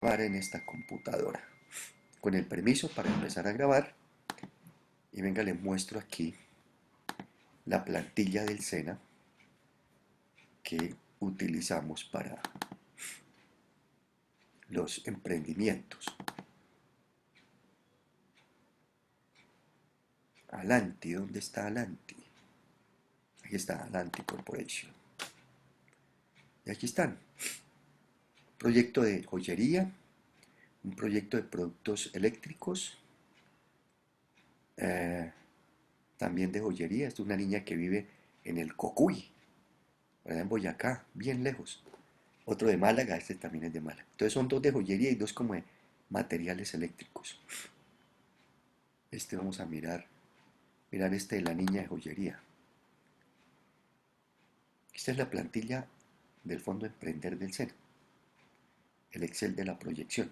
Grabar en esta computadora. Con el permiso para empezar a grabar. Y venga, les muestro aquí la plantilla del SENA que utilizamos para los emprendimientos. Alanti, ¿dónde está Alanti? Aquí está Alanti Corporation. Y aquí están. Proyecto de joyería, un proyecto de productos eléctricos, eh, también de joyería. Esta es una niña que vive en el Cocuy, allá en Boyacá, bien lejos. Otro de Málaga, este también es de Málaga. Entonces son dos de joyería y dos como de materiales eléctricos. Este vamos a mirar este de la niña de joyería. Esta es la plantilla del Fondo Emprender del SENA, el Excel de la proyección.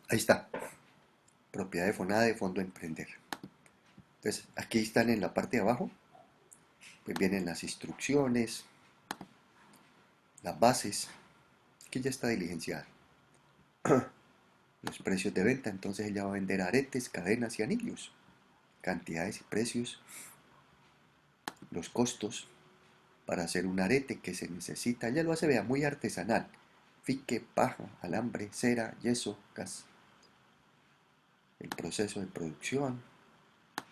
Ahí está, propiedad de FONADA de Fondo Emprender. Entonces aquí están en la parte de abajo, pues vienen las instrucciones, las bases, aquí ya está diligenciada. Los precios de venta, entonces ella va a vender aretes, cadenas y anillos. Cantidades y precios, los costos para hacer un arete que se necesita. Ella lo hace, vea, muy artesanal. Fique, paja, alambre, cera, yeso, gas. El proceso de producción,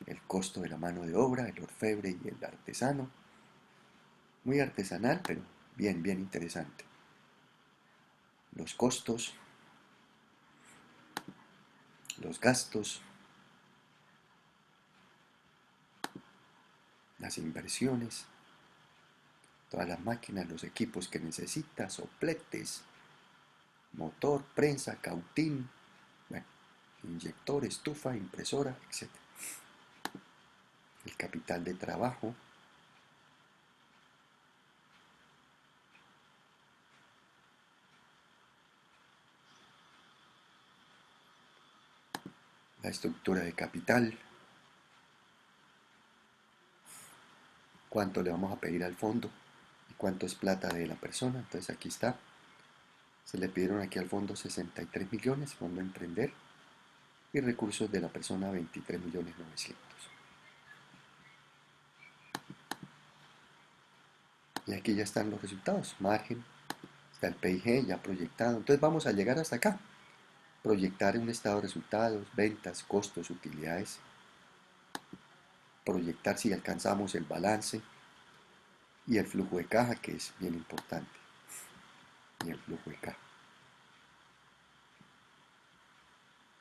el costo de la mano de obra, el orfebre y el artesano. Muy artesanal, pero bien, bien interesante. Los costos, los gastos, las inversiones, todas las máquinas, los equipos que necesita, sopletes, motor, prensa, cautín, bueno, inyector, estufa, impresora, etc. El capital de trabajo, la estructura de capital, cuánto le vamos a pedir al fondo y cuánto es plata de la persona. Entonces aquí está, se le pidieron aquí al fondo 63 millones, fondo emprender, y recursos de la persona 23 millones 900. Y aquí ya están los resultados, margen, está el PIG ya proyectado. Entonces vamos a llegar hasta acá, proyectar un estado de resultados, ventas, costos, utilidades, proyectar si alcanzamos el balance y el flujo de caja, que es bien importante, y el flujo de caja.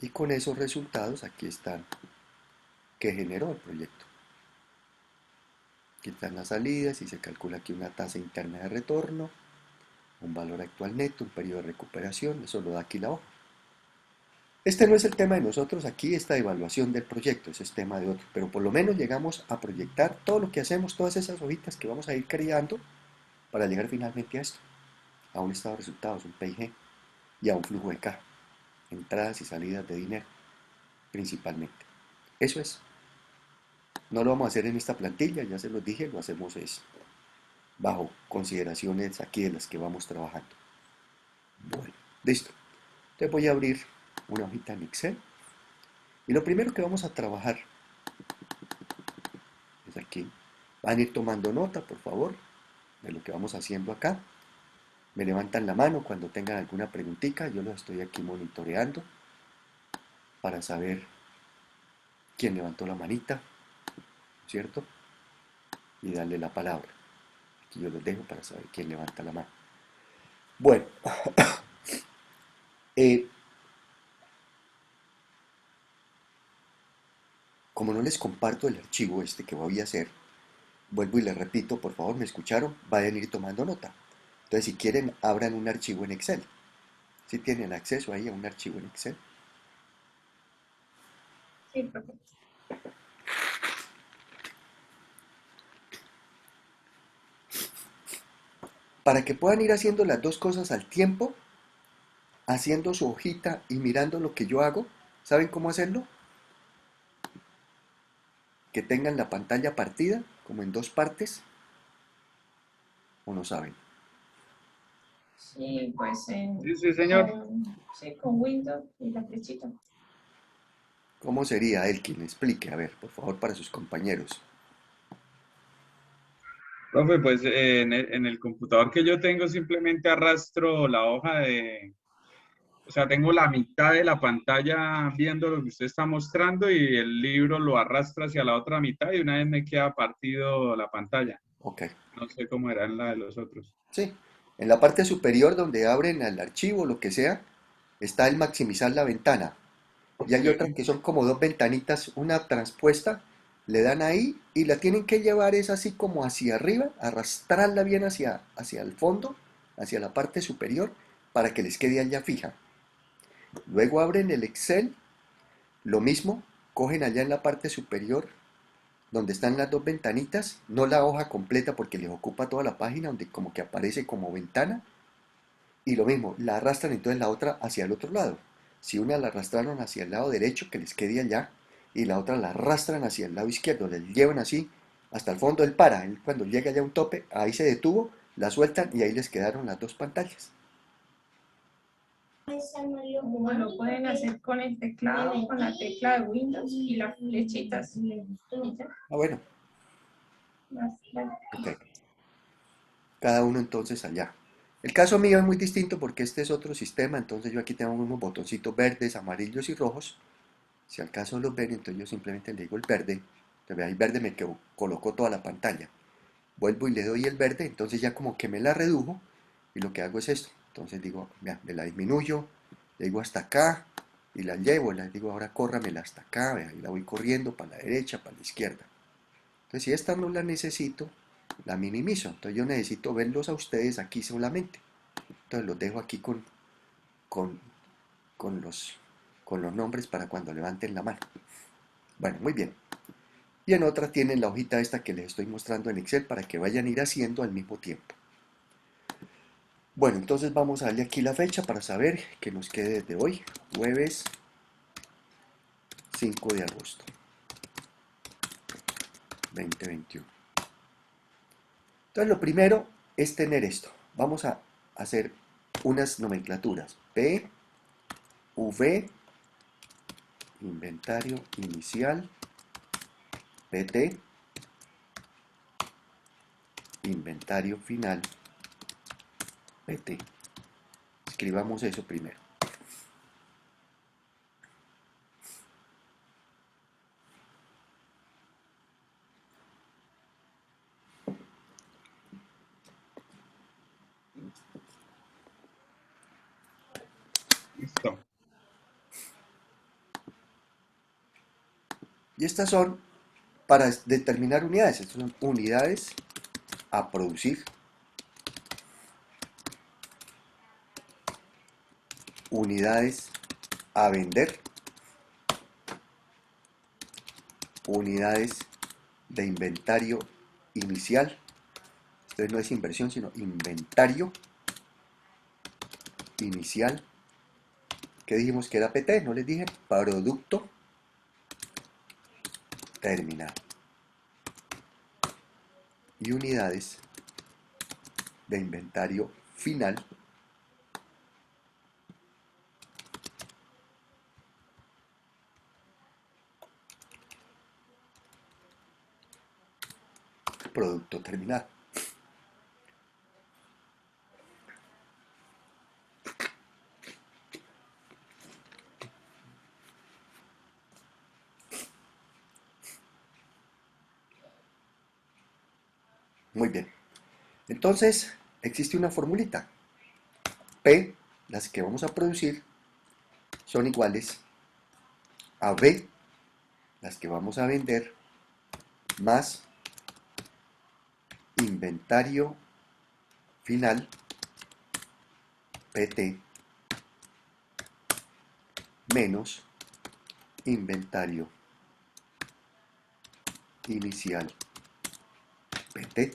Y con esos resultados aquí están que generó el proyecto. Aquí están las salidas y se calcula aquí una tasa interna de retorno, un valor actual neto, un periodo de recuperación, eso lo da aquí la hoja. Este no es el tema de nosotros aquí, esta evaluación del proyecto, ese es tema de otro, pero por lo menos llegamos a proyectar todo lo que hacemos, todas esas hojitas que vamos a ir creando para llegar finalmente a esto, a un estado de resultados, un PIG y a un flujo de caja, entradas y salidas de dinero principalmente. Eso es. No lo vamos a hacer en esta plantilla, ya se los dije, lo hacemos es bajo consideraciones aquí de las que vamos trabajando. Bueno, listo. Entonces voy a abrir una hojita en Excel y lo primero que vamos a trabajar es aquí. Van a ir tomando nota, por favor, de lo que vamos haciendo acá. Me levantan la mano cuando tengan alguna preguntita, yo los estoy aquí monitoreando para saber quién levantó la manita, ¿cierto? Y darle la palabra. Aquí yo los dejo para saber quién levanta la mano. Bueno, eh, como no les comparto el archivo este que voy a hacer, vuelvo y les repito, por favor, ¿me escucharon? Vayan a ir tomando nota. Entonces, si quieren, abran un archivo en Excel. Si tienen acceso ahí a un archivo en Excel. Sí, profe. Para que puedan ir haciendo las dos cosas al tiempo, haciendo su hojita y mirando lo que yo hago, ¿saben cómo hacerlo? Que tengan la pantalla partida como en dos partes, o no saben. Sí, pues Sí, sí, señor. sí, con Windows y la flechita. ¿Cómo sería él quien explique? A ver, por favor, para sus compañeros. Profe, pues en el computador que yo tengo simplemente arrastro la hoja o sea, tengo la mitad de la pantalla viendo lo que usted está mostrando y el libro lo arrastra hacia la otra mitad y una vez me queda partido la pantalla. Ok, No sé cómo era en la de los otros. sí. En la parte superior donde abren el archivo, lo que sea, está el maximizar la ventana. Y hay otras Sí. que son como dos ventanitas, una transpuesta, le dan ahí y la tienen que llevar es así como hacia arriba, arrastrarla bien hacia el fondo, hacia la parte superior, para que les quede allá fija. Luego abren el Excel, lo mismo, cogen allá en la parte superior, donde están las dos ventanitas, no la hoja completa porque les ocupa toda la página, donde como que aparece como ventana, y lo mismo, la arrastran entonces la otra hacia el otro lado. Si una la arrastraron hacia el lado derecho, que les quede allá, y la otra la arrastran hacia el lado izquierdo, les llevan así hasta el fondo, él para, él cuando llega ya a un tope, ahí se detuvo, la sueltan y ahí les quedaron las dos pantallas. Como lo pueden hacer con el teclado, con la tecla de Windows y las flechitas. Y ya, Ah, bueno, las- ok, cada uno entonces allá. El caso mío es muy distinto porque este es otro sistema, entonces yo aquí tengo unos botoncitos verdes, amarillos y rojos. Si al caso los ven, entonces yo simplemente le digo el verde, entonces ahí verde me colocó toda la pantalla. Vuelvo y le doy el verde, entonces ya como que me la redujo y lo que hago es esto. Entonces digo, vea, me la disminuyo, le digo hasta acá y la llevo, le digo ahora córramela hasta acá, vea, y la voy corriendo para la derecha, para la izquierda. Entonces si esta no la necesito, la minimizo. Entonces yo necesito verlos a ustedes aquí solamente. Entonces los dejo aquí con, con los, con los nombres para cuando levanten la mano. Bueno, muy bien. Y en otra tienen la hojita esta que les estoy mostrando en Excel para que vayan a ir haciendo al mismo tiempo. Bueno, entonces vamos a darle aquí la fecha para saber que nos quede desde hoy, jueves 5 de agosto 2021. Entonces lo primero es tener esto. Vamos a hacer unas nomenclaturas. P, V, inventario inicial, PT, inventario final, PT. Escribamos eso primero. Listo. Y estas son para determinar unidades. Estas son unidades a producir, unidades a vender, unidades de inventario inicial. Entonces no es inversión, sino inventario inicial. ¿Qué dijimos que era PT? No les dije. Producto terminal. Y unidades de inventario final. Producto terminal. Muy bien. Entonces, existe una formulita. P, las que vamos a producir, son iguales a V, las que vamos a vender, más inventario final, PT, menos inventario inicial, PT.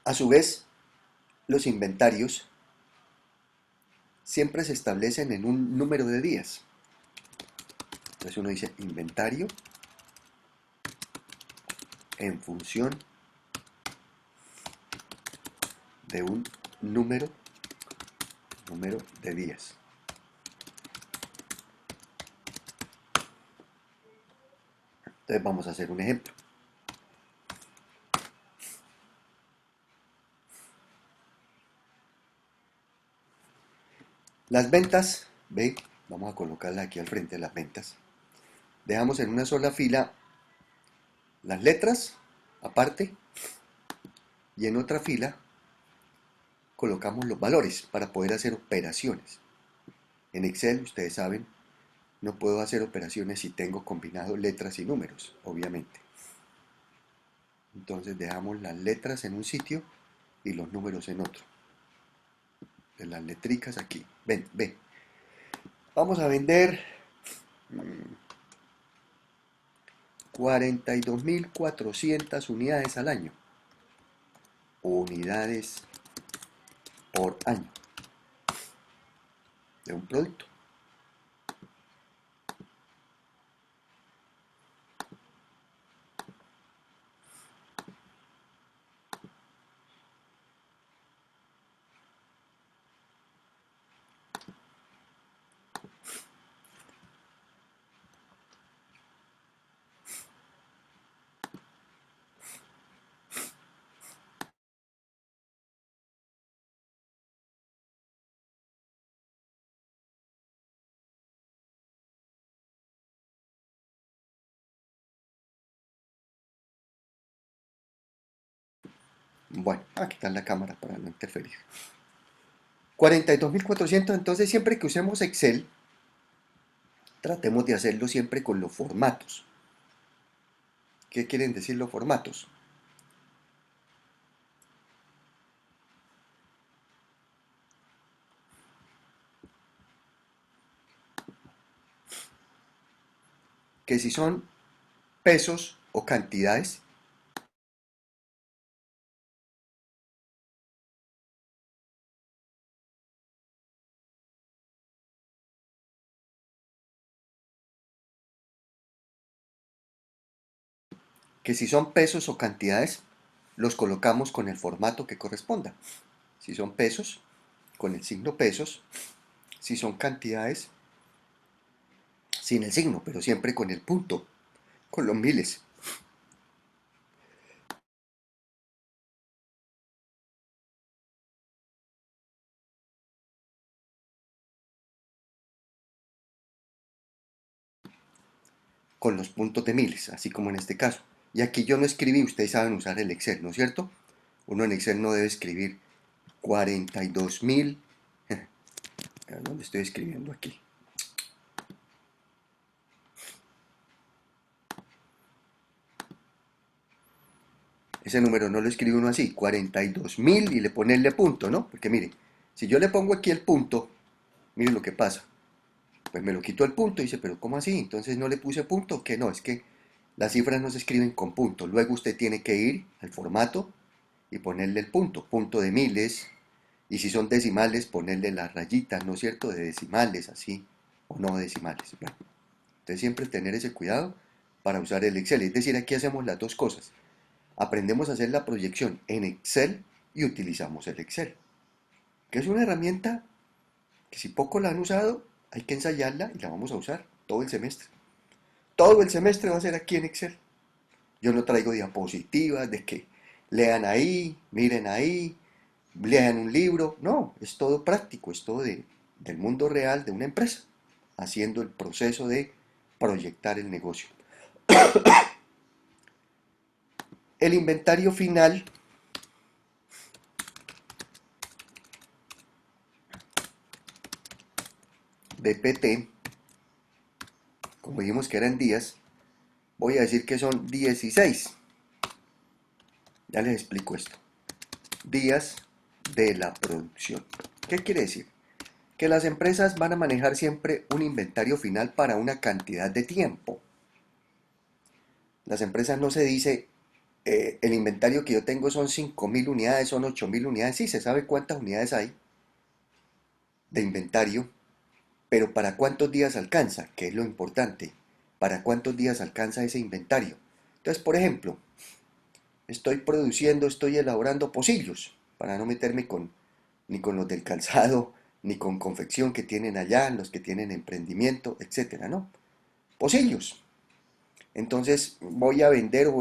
A su vez, los inventarios siempre se establecen en un número de días. Entonces uno dice inventario en función de un número de días. Entonces vamos a hacer un ejemplo. Las ventas, ve, vamos a colocarla aquí al frente de las ventas. Dejamos en una sola fila las letras aparte y en otra fila colocamos los valores para poder hacer operaciones. En Excel, ustedes saben, no puedo hacer operaciones si tengo combinado letras y números, obviamente. Entonces dejamos las letras en un sitio y los números en otro. De las letricas aquí. Ven, ven. Vamos a vender 42.400 unidades al año. Unidades por año de un producto. Bueno, aquí está la cámara para no interferir. 42.400, entonces siempre que usemos Excel, tratemos de hacerlo siempre con los formatos. ¿Qué quieren decir los formatos? Que si son pesos o cantidades, los colocamos con el formato que corresponda. Si son pesos, con el signo pesos. Si son cantidades, sin el signo, pero siempre con el punto, con los miles. Con los puntos de miles, así como en este caso. Y aquí yo no escribí, ustedes saben usar el Excel, ¿no es cierto? Uno en Excel no debe escribir 42.000. ¿Dónde estoy escribiendo aquí? Ese número no lo escribe uno así, 42.000 y le ponerle punto, ¿no? Porque mire, si yo le pongo aquí el punto, mire lo que pasa. Pues me lo quito el punto y dice, pero ¿cómo así? Entonces no le puse punto, que no, es que las cifras no se escriben con punto. Luego usted tiene que ir al formato y ponerle el punto, punto de miles, y si son decimales, ponerle las rayitas, ¿no es cierto?, de decimales, así, o no decimales. Bueno, entonces siempre tener ese cuidado para usar el Excel. Es decir, aquí hacemos las dos cosas. Aprendemos a hacer la proyección en Excel y utilizamos el Excel, que es una herramienta que si poco la han usado, hay que ensayarla y la vamos a usar todo el semestre. Todo el semestre va a ser aquí en Excel. Yo no traigo diapositivas de que lean ahí, miren ahí, lean un libro. No, es todo práctico, es todo del mundo real de una empresa, haciendo el proceso de proyectar el negocio. El inventario final de PT, como dijimos que eran días, voy a decir que son 16. Ya les explico esto. Días de la producción. ¿Qué quiere decir? Que las empresas van a manejar siempre un inventario final para una cantidad de tiempo. Las empresas no se dice el inventario que yo tengo son 5.000 unidades, son 8.000 unidades, sí, se sabe cuántas unidades hay de inventario, pero ¿para cuántos días alcanza? Que es lo importante. ¿Para cuántos días alcanza ese inventario? Entonces, por ejemplo, estoy produciendo, estoy elaborando pocillos, para no meterme ni con los del calzado, ni con confección que tienen allá, los que tienen emprendimiento, etcétera, ¿no? Pocillos. Entonces voy a vender,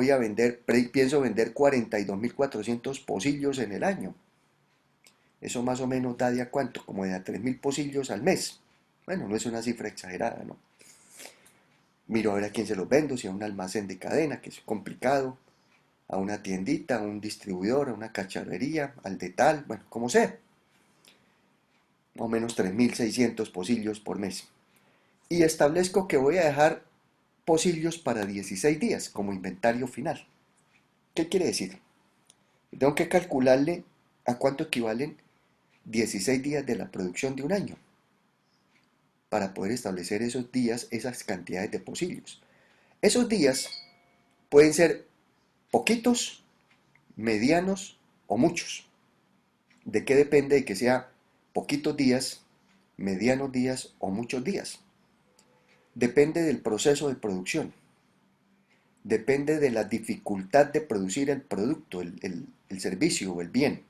pienso vender 42.400 pocillos en el año. Eso más o menos da de a cuánto, como de a 3.000 pocillos al mes. Bueno, no es una cifra exagerada, ¿no? Miro a ver a quién se los vendo, si a un almacén de cadena, que es complicado, a una tiendita, a un distribuidor, a una cacharrería, al de tal, bueno, como sea. Más o menos 3.600 pocillos por mes. Y establezco que voy a dejar pocillos para 16 días como inventario final. ¿Qué quiere decir? Tengo que calcularle a cuánto equivalen 16 días de la producción de un año para poder establecer esos días, esas cantidades de pocillos. Esos días pueden ser poquitos, medianos o muchos. ¿De qué depende de que sea poquitos días, medianos días o muchos días? Depende del proceso de producción. Depende de la dificultad de producir el producto, el servicio o el bien.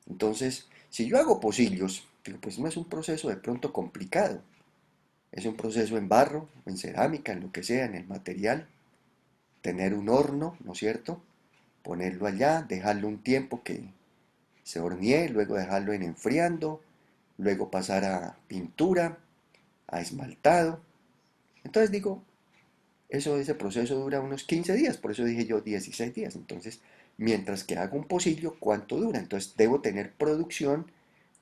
Entonces, si yo hago pocillos, pues no es un proceso de pronto complicado. Es un proceso en barro, en cerámica, en lo que sea, en el material. Tener un horno, ¿no es cierto? Ponerlo allá, dejarlo un tiempo que se hornee, luego dejarlo en enfriando, luego pasar a pintura, a esmaltado. Entonces digo, ese proceso dura unos 15 días, por eso dije yo 16 días. Entonces, mientras que hago un pocillo, ¿cuánto dura? Entonces debo tener producción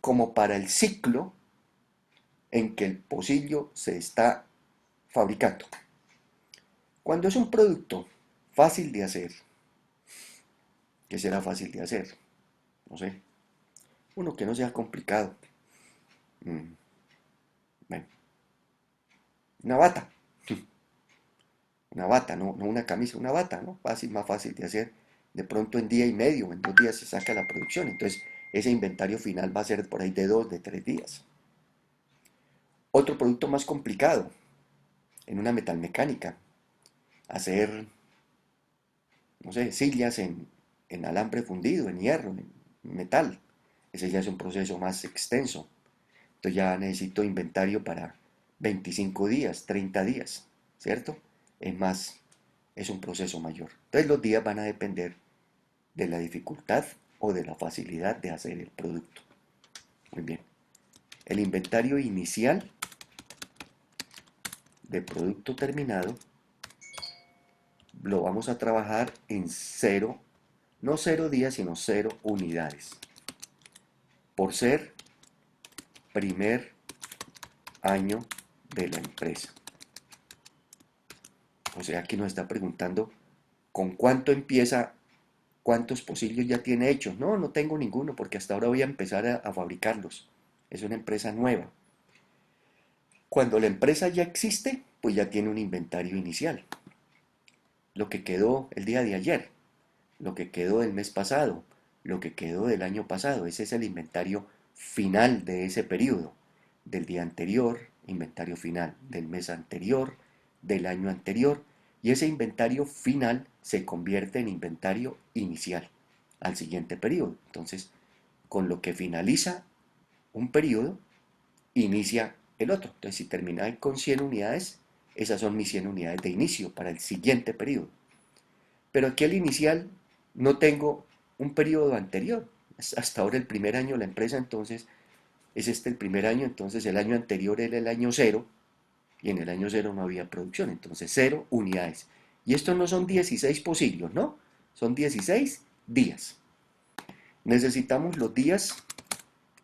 como para el ciclo en que el pocillo se está fabricando. Cuando es un producto fácil de hacer, ¿qué será fácil de hacer? No sé, uno que no sea complicado. Mm, bueno, una bata, una bata, no una camisa, una bata, ¿no? Fácil, más fácil de hacer. De pronto en día y medio, en 2 días se saca la producción. Entonces, ese inventario final va a ser por ahí de 2, de 3 días. Otro producto más complicado, en una metalmecánica, hacer, no sé, sillas en alambre fundido, en hierro, en metal. Ese ya es un proceso más extenso. Entonces ya necesito inventario para 25 días, 30 días, ¿cierto? Es más, es un proceso mayor. Entonces los días van a depender de la dificultad o de la facilidad de hacer el producto. Muy bien. El inventario inicial de producto terminado lo vamos a trabajar en cero, no 0 días, sino 0 unidades. Por ser primer año de la empresa. O sea, aquí nos está preguntando con cuánto empieza, cuántos pocillos ya tiene hechos. No, no tengo ninguno porque hasta ahora voy a empezar a fabricarlos. Es una empresa nueva. Cuando la empresa ya existe, pues ya tiene un inventario inicial. Lo que quedó el día de ayer, lo que quedó del mes pasado, lo que quedó del año pasado. Ese es el inventario final de ese periodo. Del día anterior, inventario final del mes anterior, del año anterior. Y ese inventario final se convierte en inventario inicial al siguiente periodo. Entonces, con lo que finaliza un periodo, inicia el otro. Entonces, si termina con 100 unidades, esas son mis 100 unidades de inicio para el siguiente periodo. Pero aquí al inicial no tengo un periodo anterior. Hasta ahora el primer año de la empresa, entonces es este el primer año, entonces el año anterior era el año cero y en el año cero no había producción, entonces 0 unidades. Y estos no son 16 pocillos, ¿no? Son 16 días. Necesitamos los días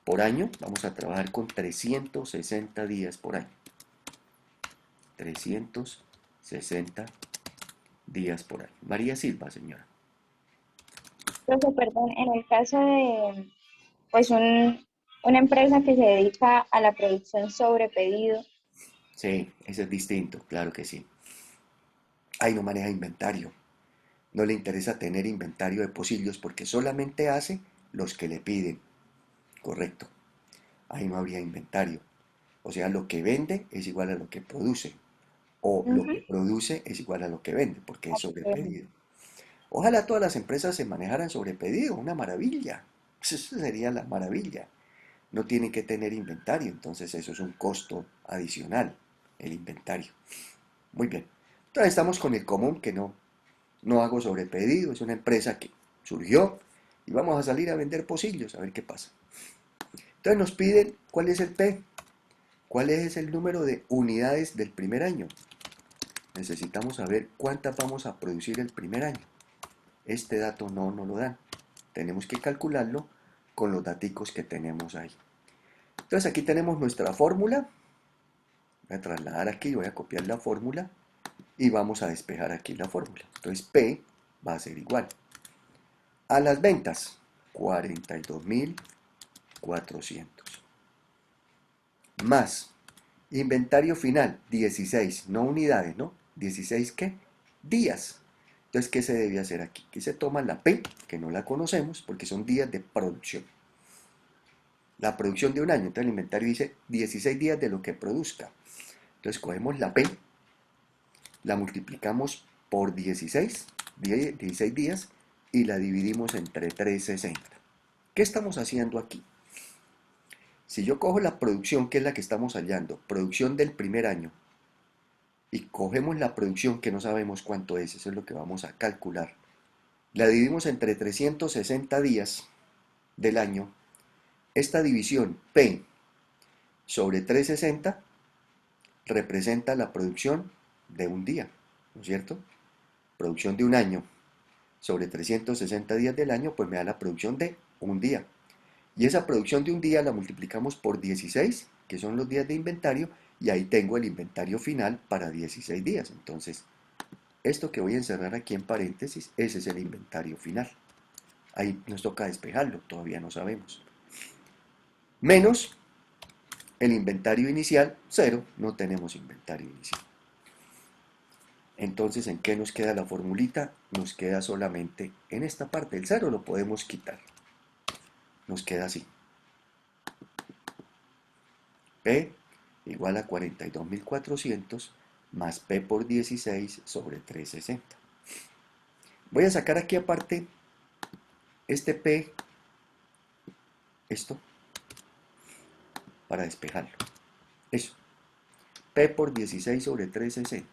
por año, vamos a trabajar con 360 días por año. 360 días por año. María Silva, señora. Profe, perdón, en el caso de pues una empresa que se dedica a la producción sobre pedido, Sí, ese es distinto, claro que sí. Ahí no maneja inventario. No le interesa tener inventario de pocillos porque solamente hace los que le piden. Correcto. Ahí no habría inventario. O sea, lo que vende es igual a lo que produce. O lo que Ujú. produce es igual a lo que vende, porque es sobre Ok. pedido. Ojalá todas las empresas se manejaran sobre pedido, una maravilla. Eso sería la maravilla. No tienen que tener inventario, entonces eso es un costo adicional, el inventario. Muy bien. Entonces estamos con el común que no hago sobre pedido, es una empresa que surgió y vamos a salir a vender pocillos a ver qué pasa. Entonces nos piden cuál es el P, cuál es el número de unidades del primer año. Necesitamos saber cuántas vamos a producir el primer año. Este dato no nos lo dan. Tenemos que calcularlo con los daticos que tenemos ahí. Entonces aquí tenemos nuestra fórmula. Voy a trasladar aquí, voy a copiar la fórmula y vamos a despejar aquí la fórmula. Entonces P va a ser igual a las ventas, 42.400, más inventario final, 16, no unidades, ¿no? 16, ¿qué? Días. Entonces, ¿qué se debe hacer aquí? Aquí se toma la P, que no la conocemos, porque son días de producción. La producción de un año, entonces el inventario dice 16 días de lo que produzca. Entonces, cogemos la P, la multiplicamos por 16 días, y la dividimos entre 360. ¿Qué estamos haciendo aquí? Si yo cojo la producción, que es la que estamos hallando, producción del primer año, y cogemos la producción que no sabemos cuánto es, eso es lo que vamos a calcular, la dividimos entre 360 días del año, esta división P sobre 360 representa la producción de un día, ¿no es cierto? Producción de un año sobre 360 días del año, pues me da la producción de un día. Y esa producción de un día la multiplicamos por 16, que son los días de inventario, y ahí tengo el inventario final para 16 días. Entonces, esto que voy a encerrar aquí en paréntesis, ese es el inventario final. Ahí nos toca despejarlo, todavía no sabemos. Menos el inventario inicial, 0, no tenemos inventario inicial. Entonces, ¿en qué nos queda la formulita? Nos queda solamente en esta parte, el 0 lo podemos quitar. Nos queda así. P igual a 42.400 más P por 16 sobre 360. Voy a sacar aquí aparte este P, esto, para despejarlo. Eso. P por 16 sobre 360.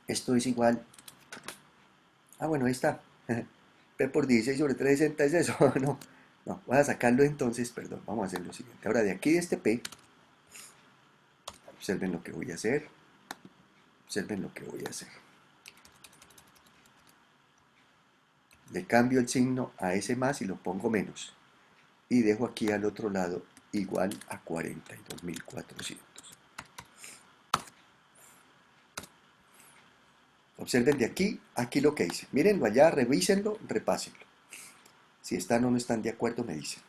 Esto es igual. Bueno, ahí está. P por 16 sobre 360 es eso. No, voy a sacarlo entonces, perdón. Vamos a hacer lo siguiente. Ahora de aquí de este P, observen lo que voy a hacer. Observen lo que voy a hacer. Le cambio el signo a ese más y lo pongo menos. Y dejo aquí al otro lado igual a 42.400. Observen de aquí lo que hice. Mírenlo allá, revísenlo, repásenlo. Si están o no están de acuerdo, me dicen.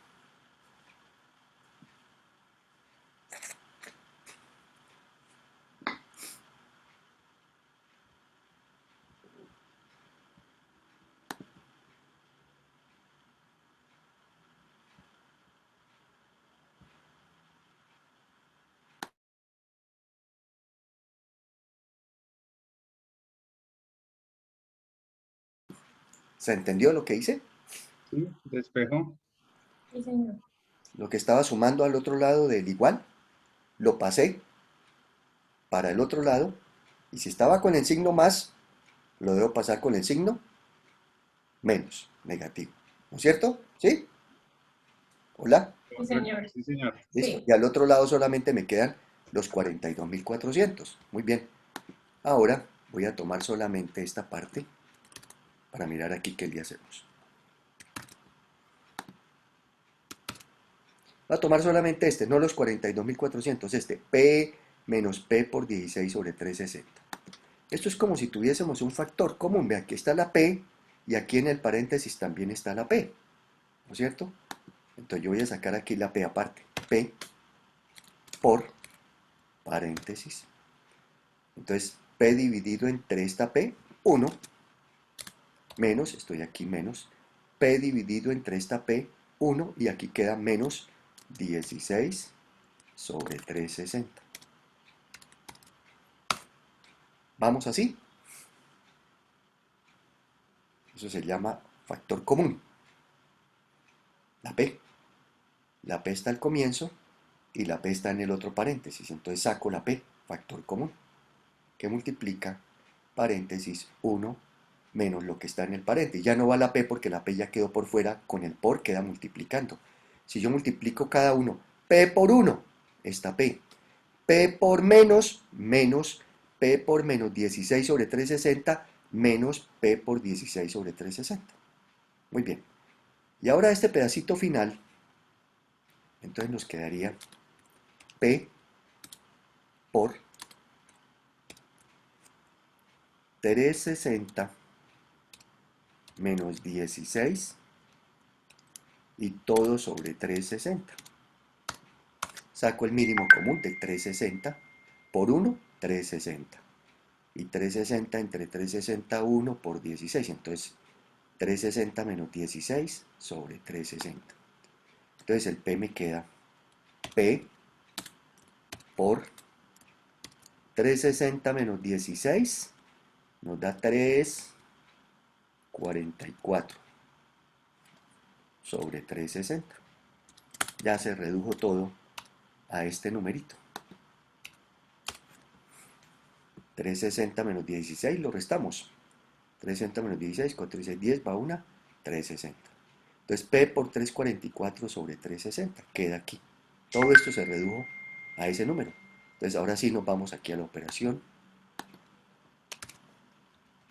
¿Se entendió lo que hice? Sí, despejó. Sí, señor. Lo que estaba sumando al otro lado del igual, lo pasé para el otro lado. Y si estaba con el signo más, lo debo pasar con el signo menos, negativo. ¿No es cierto? ¿Sí? ¿Hola? Sí, Correcto, señor. sí, señor. Listo. Sí. Y al otro lado solamente me quedan los 42.400. Muy bien. Ahora voy a tomar solamente esta parte para mirar aquí qué le hacemos. Voy a tomar solamente este, no los 42.400, este P menos P por 16 sobre 360. Esto es como si tuviésemos un factor común. Ve, aquí está la P y aquí en el paréntesis también está la P, ¿no es cierto? Entonces yo voy a sacar aquí la P aparte. P por paréntesis. Entonces P dividido entre esta P, 1, menos, estoy aquí menos, P dividido entre esta P, 1, y aquí queda menos 16 sobre 360. Vamos así. Eso se llama factor común. La P. La P está al comienzo y la P está en el otro paréntesis. Entonces saco la P, factor común, que multiplica paréntesis 1 menos lo que está en el paréntesis. Ya no va la P porque la P ya quedó por fuera, con el por queda multiplicando. Si yo multiplico cada uno, P por 1, esta P. P por menos, menos P por menos 16 sobre 360, menos P por 16 sobre 360. Muy bien. Y ahora este pedacito final, entonces nos quedaría P por 360 menos 16 y todo sobre 360. Saco el mínimo común de 360 por 1, 360. Y 360 entre 360, 1 por 16. Entonces, 360 menos 16 sobre 360. Entonces, el P me queda P por 360 menos 16 nos da 344 sobre 360. Ya se redujo todo a este numerito. 360 menos 16 lo restamos. 360 menos 16, 4 y 6, 10, va una, 360. Entonces P por 344 sobre 360 queda aquí. Todo esto se redujo a ese número. Entonces ahora sí nos vamos aquí a la operación.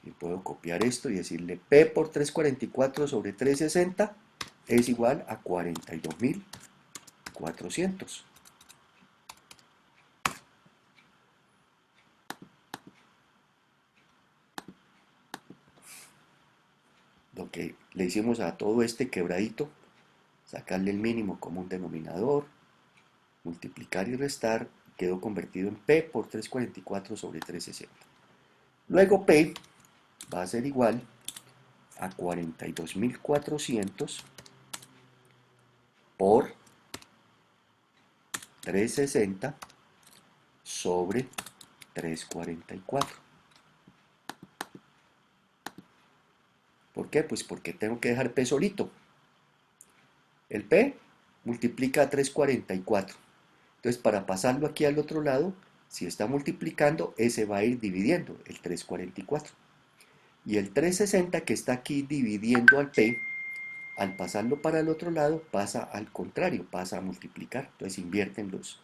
Y puedo copiar esto y decirle P por 344 sobre 360 es igual a 42.400. Lo que le hicimos a todo este quebradito, sacarle el mínimo común denominador, multiplicar y restar, quedó convertido en P por 344 sobre 360. Luego P va a ser igual a 42.400 por 360 sobre 344. ¿Por qué? Pues porque tengo que dejar P solito. El P multiplica a 344. Entonces, para pasarlo aquí al otro lado, si está multiplicando, ese va a ir dividiendo el 344. Y el 360 que está aquí dividiendo al P, al pasarlo para el otro lado, pasa al contrario, pasa a multiplicar. Entonces invierten los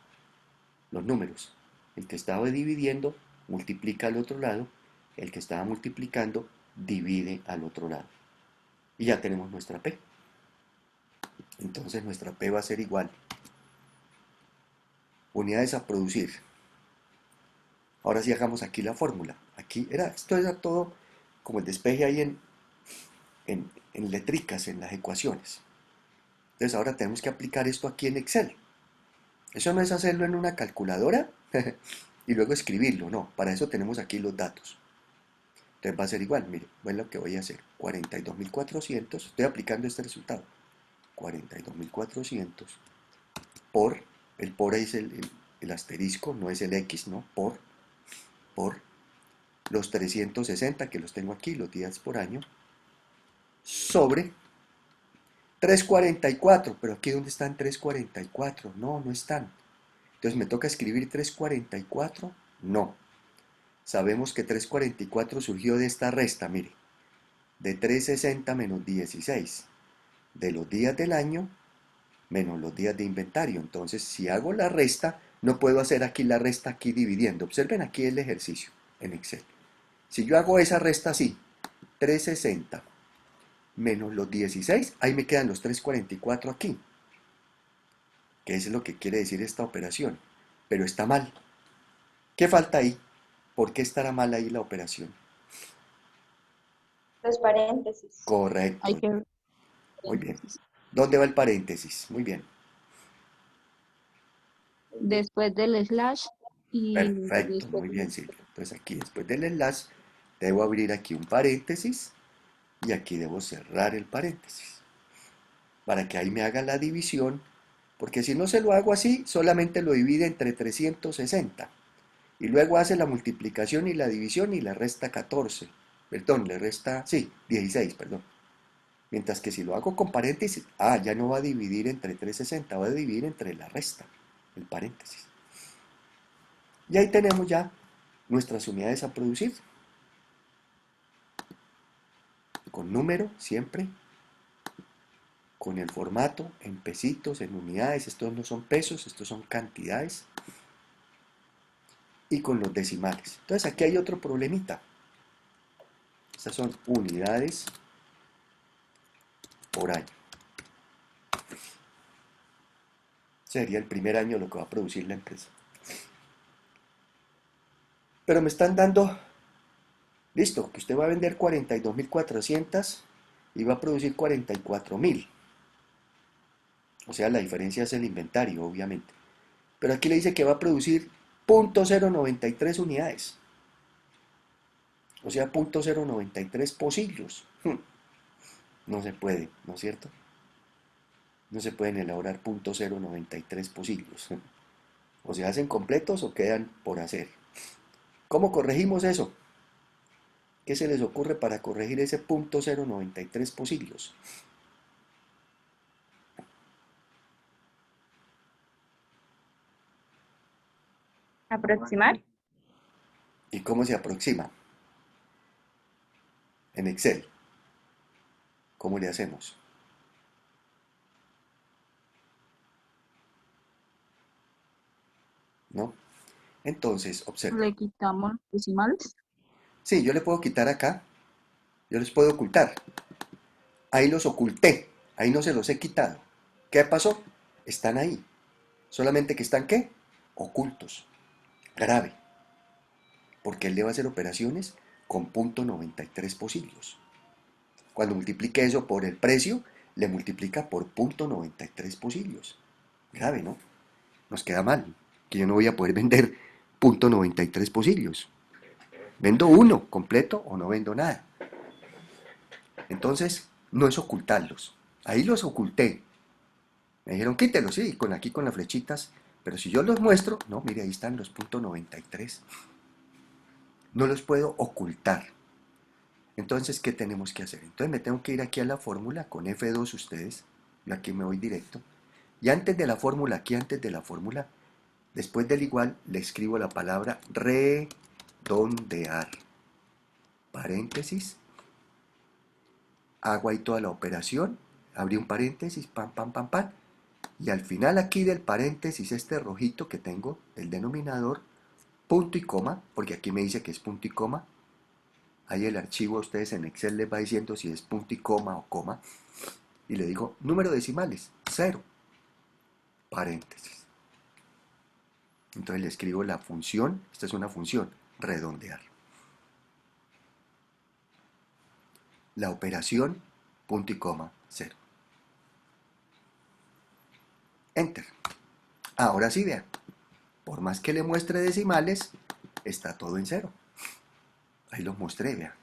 números. El que estaba dividiendo multiplica al otro lado, el que estaba multiplicando divide al otro lado. Y ya tenemos nuestra P. Entonces nuestra P va a ser igual. Unidades a producir. Ahora sí hagamos aquí la fórmula. Esto era todo como el despeje ahí en letricas, en las ecuaciones. Entonces ahora tenemos que aplicar esto aquí en Excel. Eso no es hacerlo en una calculadora y luego escribirlo, no. Para eso tenemos aquí los datos. Entonces va a ser igual, mire, bueno, lo que voy a hacer, 42.400, estoy aplicando este resultado, 42.400 por, el por es el asterisco, no es el X, ¿no? Por los 360 que los tengo aquí, los días por año, sobre 344, pero aquí ¿dónde están 344? No, no están. Entonces me toca escribir 344, no. Sabemos que 344 surgió de esta resta, mire, de 360 menos 16, de los días del año menos los días de inventario. Entonces, si hago la resta, no puedo hacer aquí la resta aquí dividiendo. Observen aquí el ejercicio en Excel. Si yo hago esa resta así, 360 menos los 16, ahí me quedan los 344 aquí. Que es lo que quiere decir esta operación. Pero está mal. ¿Qué falta ahí? ¿Por qué estará mal ahí la operación? Los paréntesis. Correcto. Hay que Muy bien. ¿Dónde va el paréntesis? Muy bien. después del slash y Perfecto. después Muy bien, Silvia. Entonces aquí después del enlace debo abrir aquí un paréntesis y aquí debo cerrar el paréntesis para que ahí me haga la división, porque si no se lo hago así, solamente lo divide entre 360 y luego hace la multiplicación y la división y le resta 14, perdón, le resta, sí, 16, perdón. Mientras que si lo hago con paréntesis, ya no va a dividir entre 360, va a dividir entre la resta, el paréntesis. Y ahí tenemos ya nuestras unidades a producir. Con número siempre, con el formato en pesitos, en unidades, estos no son pesos, estos son cantidades, y con los decimales. Entonces aquí hay otro problemita. Estas son unidades por año. Sería el primer año lo que va a producir la empresa. Pero me están dando, listo, que usted va a vender 42.400 y va a producir 44.000. O sea, la diferencia es el inventario, obviamente. Pero aquí le dice que va a producir 0.093 unidades. O sea, 0.093 pocillos. No se puede, ¿no es cierto? No se pueden elaborar 0.093 pocillos. O se hacen completos o quedan por hacer. ¿Cómo corregimos eso? ¿Qué se les ocurre para corregir ese 0.093 pocillos? ¿Aproximar? ¿Y cómo se aproxima? En Excel. ¿Cómo le hacemos? ¿No? Entonces, observe. Le quitamos decimales. Sí, yo le puedo quitar acá. Yo les puedo ocultar. Ahí los oculté. Ahí no se los he quitado. ¿Qué pasó? Están ahí. Solamente que están, ¿qué? Ocultos. Grave. Porque él le va a hacer operaciones con 0.93 pocillos. Cuando multiplique eso por el precio, le multiplica por 0.93 pocillos. Grave, ¿no? Nos queda mal, que yo no voy a poder vender 0.93 pocillos. ¿Vendo uno completo o no vendo nada? Entonces, no es ocultarlos. Ahí los oculté. Me dijeron, quítelos, sí, aquí con las flechitas. Pero si yo los muestro, no, mire, ahí están los 0.93. No los puedo ocultar. Entonces, ¿qué tenemos que hacer? Entonces me tengo que ir aquí a la fórmula con F2 ustedes. Yo aquí me voy directo. Y antes de la fórmula, aquí antes de la fórmula, después del igual, le escribo la palabra redondear. Paréntesis. Hago ahí toda la operación. Abrí un paréntesis, pam, pam, pam, pam. Y al final aquí del paréntesis, este rojito que tengo, del denominador, punto y coma, porque aquí me dice que es punto y coma. Ahí el archivo a ustedes en Excel les va diciendo si es punto y coma o coma. Y le digo, número de decimales, 0. Paréntesis. Entonces le escribo la función, esta es una función, redondear. La operación, punto y coma, 0. Enter. Ahora sí, vean, por más que le muestre decimales, está todo en 0. Ahí los mostré, vean.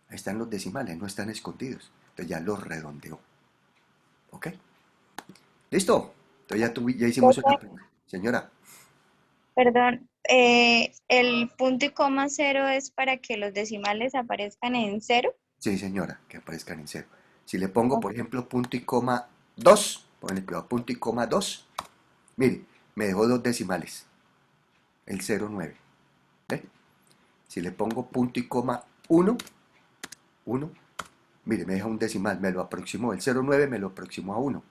Ahí están los decimales, no están escondidos. Entonces ya los redondeó. ¿Ok? ¿Listo? Entonces ya hicimos una primera. Señora. Perdón, el punto y coma 0 es para que los decimales aparezcan en 0. Sí, señora, que aparezcan en 0. Si le pongo, por ejemplo, punto y coma 2, ponle cuidado, punto y coma 2, mire, me dejó 2 decimales, el 0,9. ¿Ve? Si le pongo punto y coma 1, mire, me deja un decimal, me lo aproximó, el 0,9 me lo aproximó a 1.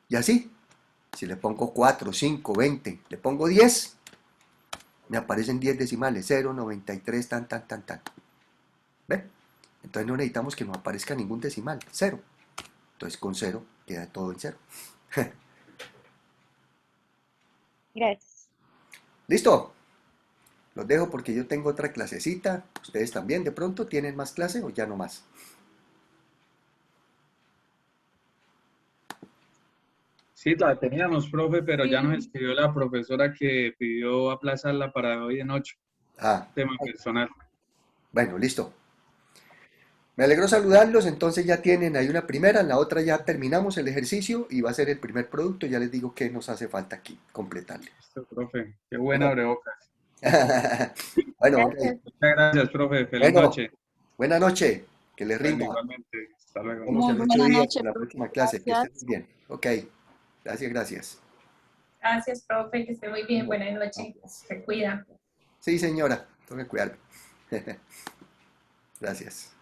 Y así, si le pongo 4, 5, 20, le pongo 10, me aparecen 10 decimales, 0, 93, tan, tan, tan, tan. ¿Ve? Entonces no necesitamos que nos aparezca ningún decimal, 0. Entonces con 0 queda todo en 0. Gracias. ¿Listo? Los dejo porque yo tengo otra clasecita. Ustedes también de pronto tienen más clase o ya no más. Sí, la teníamos, profe, pero ya nos Sí. escribió la profesora que pidió aplazarla para hoy en 8. Ah, tema personal. bueno, listo. Me alegro saludarlos, entonces ya tienen ahí una primera, en la otra ya terminamos el ejercicio y va a ser el primer producto, ya les digo que nos hace falta aquí, completarle. Listo, profe. Qué buena Bueno, abrebocas. bueno, ok. Gracias. Muchas gracias, profe. Feliz Bueno, noche. buena noche, que les Bueno, rinda. igualmente. Hasta Nos luego. vemos Muy en 8 buena días noche, en la profe. próxima clase, que estén muy Gracias. bien. Ok, gracias, gracias. Gracias, profe, que esté muy bien. Buenas noches. Se cuida. Sí, señora, tengo que cuidarme. Gracias.